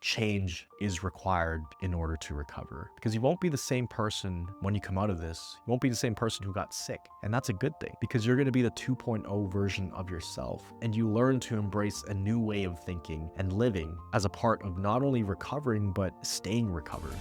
change is required in order to recover, because you won't be the same person when you come out of this. You won't be the same person who got sick. And that's a good thing, because you're going to be the 2.0 version of yourself. And you learn to embrace a new way of thinking and living as a part of not only recovering, but staying recovered.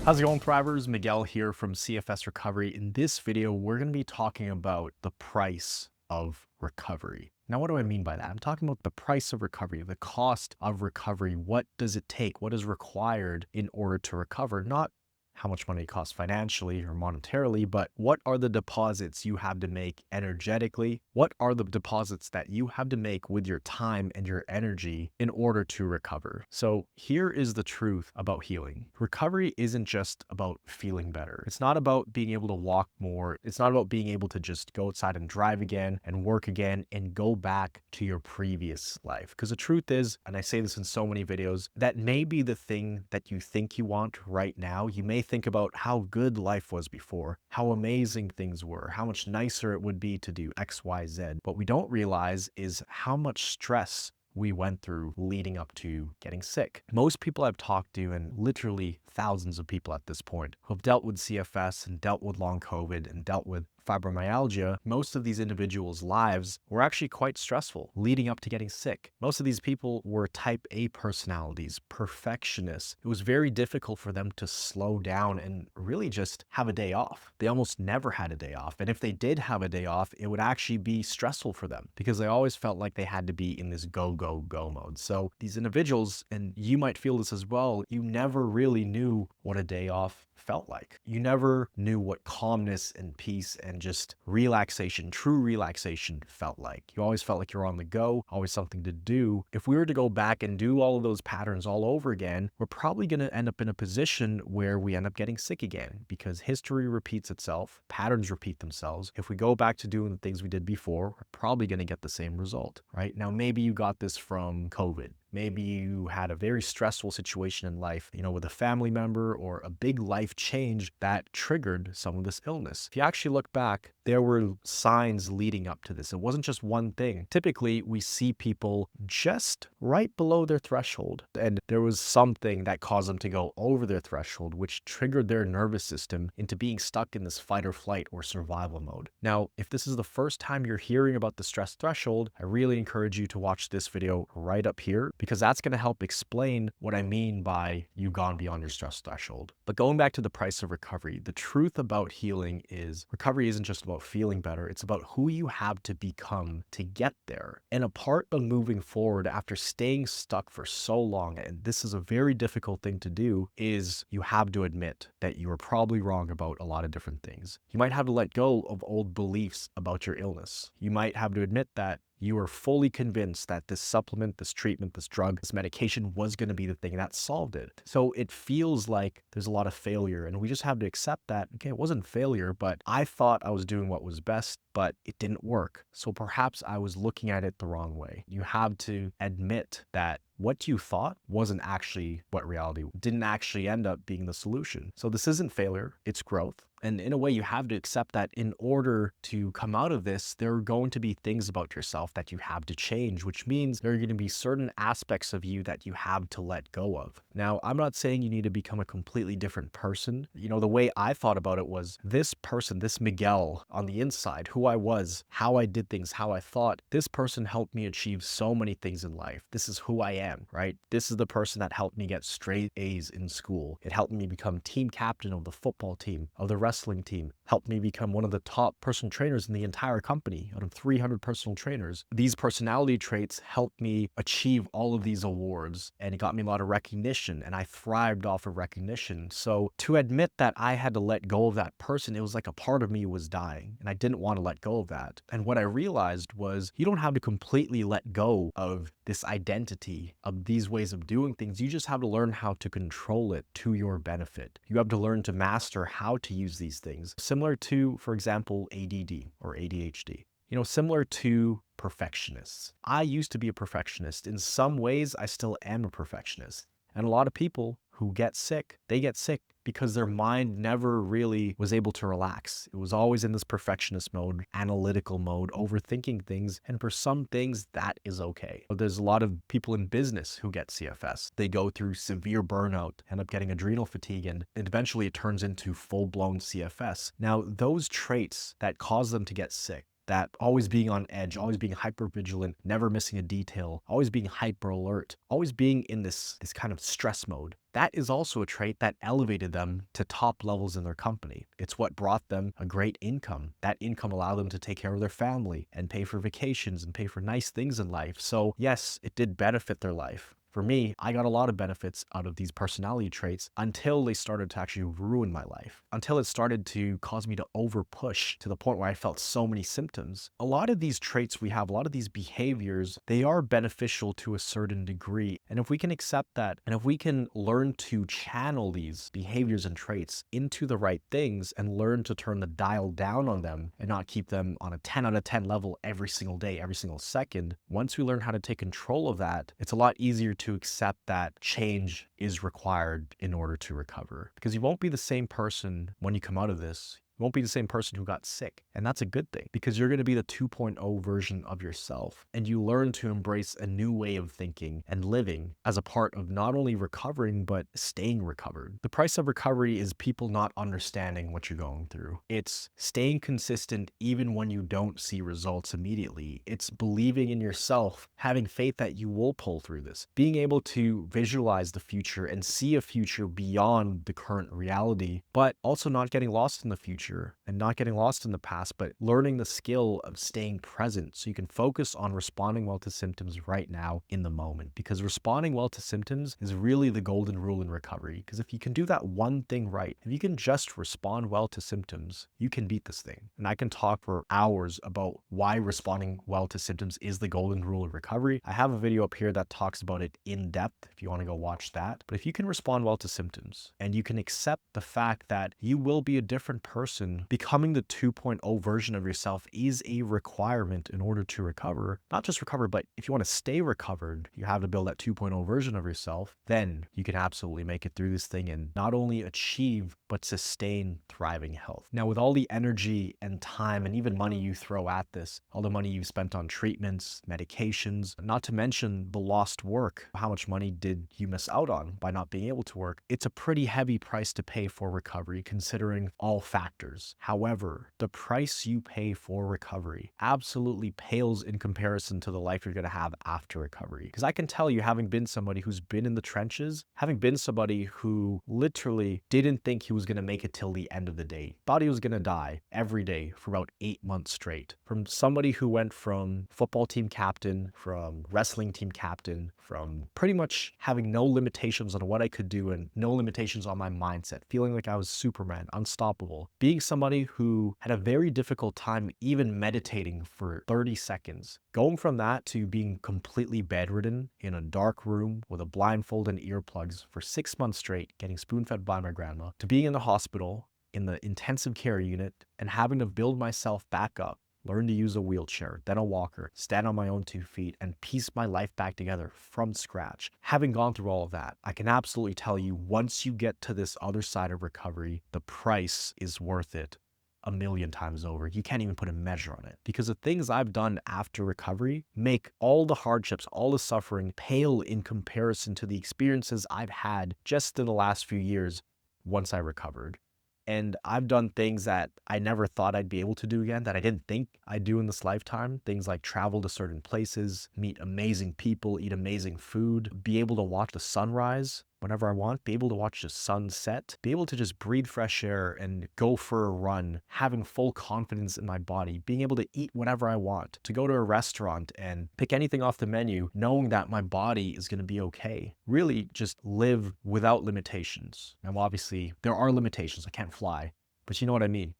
How's it going, Thrivers? Miguel here from CFS Recovery. In this video, we're going to be talking about the price of recovery. Now, what do I mean by that? I'm talking about the price of recovery, the cost of recovery. What does it take? What is required in order to recover? Not how much money it costs financially or monetarily, but what are the deposits you have to make energetically? What are the deposits that you have to make with your time and your energy in order to recover? So here is the truth about healing. Recovery isn't just about feeling better. It's not about being able to walk more. It's not about being able to just go outside and drive again and work again and go back to your previous life. Because the truth is, and I say this in so many videos, that may be the thing that you think you want right now. You may think about how good life was before, how amazing things were, how much nicer it would be to do X, Y, Z. What we don't realize is how much stress we went through leading up to getting sick. Most people I've talked to, and literally thousands of people at this point, who have dealt with CFS and dealt with long COVID and dealt with fibromyalgia, most of these individuals' lives were actually quite stressful leading up to getting sick. Most of these people were type A personalities, perfectionists. It was very difficult for them to slow down and really just have a day off. They almost never had a day off. And if they did have a day off, it would actually be stressful for them because they always felt like they had to be in this go, go, go mode. So these individuals, and you might feel this as well, you never really knew what a day off felt like. You never knew what calmness and peace and just relaxation, true relaxation felt like. You always felt like you're on the go, always something to do. If we were to go back and do all of those patterns all over again, we're probably going to end up in a position where we end up getting sick again because history repeats itself, patterns repeat themselves. If we go back to doing the things we did before, we're probably going to get the same result, right? Now, maybe you got this from COVID. Maybe you had a very stressful situation in life, with a family member or a big life change that triggered some of this illness. If you actually look back, there were signs leading up to this. It wasn't just one thing. Typically, we see people just right below their threshold, and there was something that caused them to go over their threshold, which triggered their nervous system into being stuck in this fight or flight or survival mode. Now, if this is the first time you're hearing about the stress threshold, I really encourage you to watch this video right up here, because that's going to help explain what I mean by you've gone beyond your stress threshold. But going back to the price of recovery, the truth about healing is recovery isn't just about feeling better. It's about who you have to become to get there. And a part of moving forward after staying stuck for so long, and this is a very difficult thing to do, is you have to admit that you were probably wrong about a lot of different things. You might have to let go of old beliefs about your illness. You might have to admit that you were fully convinced that this supplement, this treatment, this drug, this medication was going to be the thing that solved it. So it feels like there's a lot of failure, and we just have to accept that, okay, it wasn't failure, but I thought I was doing what was best, but it didn't work. So perhaps I was looking at it the wrong way. You have to admit that what you thought wasn't actually what reality didn't actually end up being the solution. So this isn't failure, it's growth. And in a way, you have to accept that in order to come out of this, there are going to be things about yourself that you have to change, which means there are going to be certain aspects of you that you have to let go of. Now, I'm not saying you need to become a completely different person. The way I thought about it was this person, this Miguel on the inside, who I was, how I did things, how I thought, this person helped me achieve so many things in life. This is who I am, right? This is the person that helped me get straight A's in school. It helped me become team captain of the football team, of the wrestling team, helped me become one of the top personal trainers in the entire company out of 300 personal trainers. These personality traits helped me achieve all of these awards, and it got me a lot of recognition, and I thrived off of recognition. So to admit that I had to let go of that person, it was like a part of me was dying, and I didn't want to let go of that. And what I realized was you don't have to completely let go of this identity, of these ways of doing things. You just have to learn how to control it to your benefit. You have to learn to master how to use these things. Similar to, for example, ADD or ADHD. Similar to perfectionists. I used to be a perfectionist. In some ways, I still am a perfectionist. And a lot of people who get sick, they get sick because their mind never really was able to relax. It was always in this perfectionist mode, analytical mode, overthinking things. And for some things, that is okay. But there's a lot of people in business who get CFS. They go through severe burnout, end up getting adrenal fatigue, and eventually it turns into full-blown CFS. Now, those traits that cause them to get sick, that always being on edge, always being hyper vigilant, never missing a detail, always being hyper alert, always being in this kind of stress mode. That is also a trait that elevated them to top levels in their company. It's what brought them a great income. That income allowed them to take care of their family and pay for vacations and pay for nice things in life. So yes, it did benefit their life. For me, I got a lot of benefits out of these personality traits until they started to actually ruin my life, until it started to cause me to over push to the point where I felt so many symptoms. A lot of these traits we have, a lot of these behaviors, they are beneficial to a certain degree. And if we can accept that, and if we can learn to channel these behaviors and traits into the right things and learn to turn the dial down on them and not keep them on a 10 out of 10 level every single day, every single second, once we learn how to take control of that, it's a lot easier to accept that change is required in order to recover. Because you won't be the same person when you come out of this. You won't be the same person who got sick. And that's a good thing because you're going to be the 2.0 version of yourself. And you learn to embrace a new way of thinking and living as a part of not only recovering, but staying recovered. The price of recovery is people not understanding what you're going through. It's staying consistent even when you don't see results immediately. It's believing in yourself, having faith that you will pull through this, being able to visualize the future and see a future beyond the current reality, but also not getting lost in the future and not getting lost in the past, but learning the skill of staying present so you can focus on responding well to symptoms right now in the moment. Because responding well to symptoms is really the golden rule in recovery. Because if you can do that one thing right, if you can just respond well to symptoms, you can beat this thing. And I can talk for hours about why responding well to symptoms is the golden rule of recovery. I have a video up here that talks about it in depth if you want to go watch that. But if you can respond well to symptoms and you can accept the fact that you will be a different person, becoming the 2.0 version of yourself is a requirement in order to recover. Not just recover, but if you want to stay recovered, you have to build that 2.0 version of yourself. Then you can absolutely make it through this thing and not only achieve, but sustain thriving health. Now, with all the energy and time and even money you throw at this, all the money you've spent on treatments, medications, not to mention the lost work, how much money did you miss out on by not being able to work? It's a pretty heavy price to pay for recovery considering all factors. However, the price you pay for recovery absolutely pales in comparison to the life you're going to have after recovery. Because I can tell you, having been somebody who's been in the trenches, having been somebody who literally didn't think he was going to make it till the end of the day, thought he was going to die every day for about 8 months straight. From somebody who went from football team captain, from wrestling team captain, from pretty much having no limitations on what I could do and no limitations on my mindset, feeling like I was Superman, unstoppable, being somebody who had a very difficult time even meditating for 30 seconds, going from that to being completely bedridden in a dark room with a blindfold and earplugs for 6 months straight, getting spoon-fed by my grandma, to being in the hospital, in the intensive care unit, and having to build myself back up, learn to use a wheelchair, then a walker, stand on my own 2 feet, and piece my life back together from scratch. Having gone through all of that, I can absolutely tell you, once you get to this other side of recovery, the price is worth it a million times over. You can't even put a measure on it because the things I've done after recovery make all the hardships, all the suffering pale in comparison to the experiences I've had just in the last few years once I recovered. And I've done things that I never thought I'd be able to do again, that I didn't think I'd do in this lifetime. Things like travel to certain places, meet amazing people, eat amazing food, be able to watch the sunrise whenever I want, be able to watch the sunset, be able to just breathe fresh air and go for a run, having full confidence in my body, being able to eat whatever I want, to go to a restaurant and pick anything off the menu, knowing that my body is going to be okay. Really just live without limitations. Now, obviously, there are limitations. I can't fly, but you know what I mean.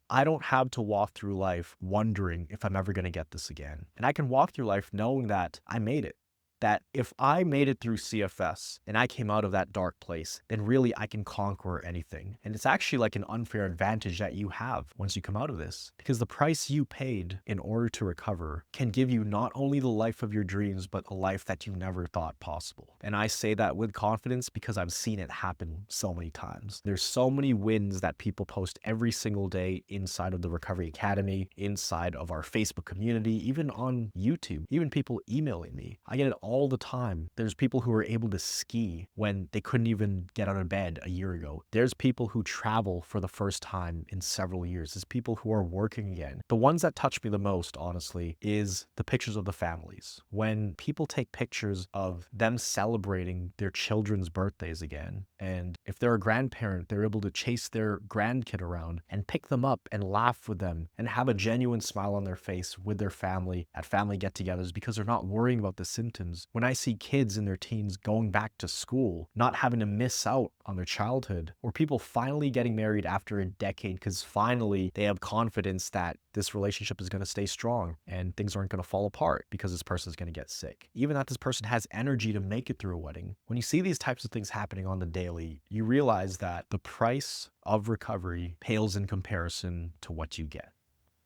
I don't have to walk through life wondering if I'm ever going to get this again. And I can walk through life knowing that I made it. that if I made it through CFS and I came out of that dark place, then really I can conquer anything. And it's actually like an unfair advantage that you have once you come out of this, because the price you paid in order to recover can give you not only the life of your dreams, but a life that you never thought possible. And I say that with confidence because I've seen it happen so many times. There's so many wins that people post every single day inside of the Recovery Academy, inside of our Facebook community, even on YouTube, even people emailing me. I get it all the time. There's people who are able to ski when they couldn't even get out of bed a year ago. There's people who travel for the first time in several years. There's people who are working again. The ones that touch me the most, honestly, is the pictures of the families. When people take pictures of them celebrating their children's birthdays again, and if they're a grandparent, they're able to chase their grandkid around and pick them up and laugh with them and have a genuine smile on their face with their family at family get-togethers because they're not worrying about the symptoms. When I see kids in their teens going back to school, not having to miss out on their childhood, or people finally getting married after a decade because finally they have confidence that this relationship is going to stay strong and things aren't going to fall apart because this person is going to get sick. Even that this person has energy to make it through a wedding. When you see these types of things happening on the daily, you realize that the price of recovery pales in comparison to what you get.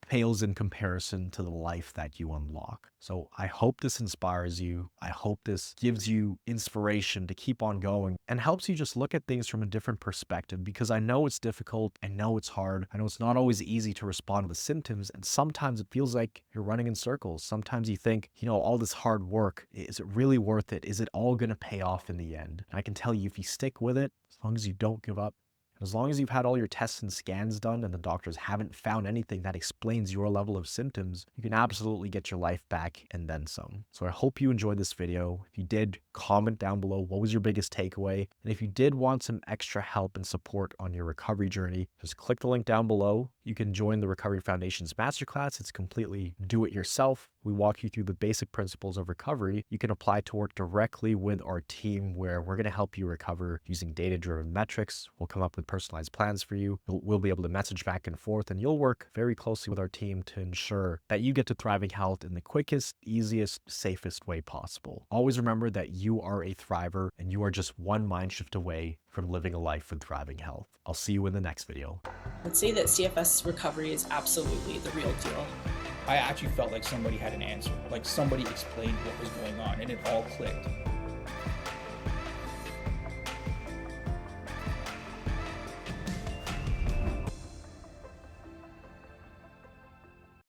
Pales in comparison to the life that you unlock. So I hope this inspires you. I hope this gives you inspiration to keep on going and helps you just look at things from a different perspective, because I know it's difficult. I know it's hard. I know it's not always easy to respond to the symptoms. And sometimes it feels like you're running in circles. Sometimes you think, all this hard work, is it really worth it? Is it all going to pay off in the end? And I can tell you, if you stick with it, as long as you don't give up, as long as you've had all your tests and scans done and the doctors haven't found anything that explains your level of symptoms, you can absolutely get your life back and then some. So I hope you enjoyed this video. If you did, comment down below what was your biggest takeaway. And if you did want some extra help and support on your recovery journey, just click the link down below. You can join the Recovery Foundation's masterclass. It's completely do-it-yourself. We walk you through the basic principles of recovery. You can apply to work directly with our team, where we're going to help you recover using data-driven metrics. We'll come up with personalized plans for you. We'll be able to message back and forth, and you'll work very closely with our team to ensure that you get to thriving health in the quickest, easiest, safest way possible. Always remember that you are a thriver, and you are just one mind shift away from living a life with thriving health. I'll see you in the next video. I'd say that CFS recovery is absolutely the real deal. I actually felt like somebody had an answer, like somebody explained what was going on, and it all clicked.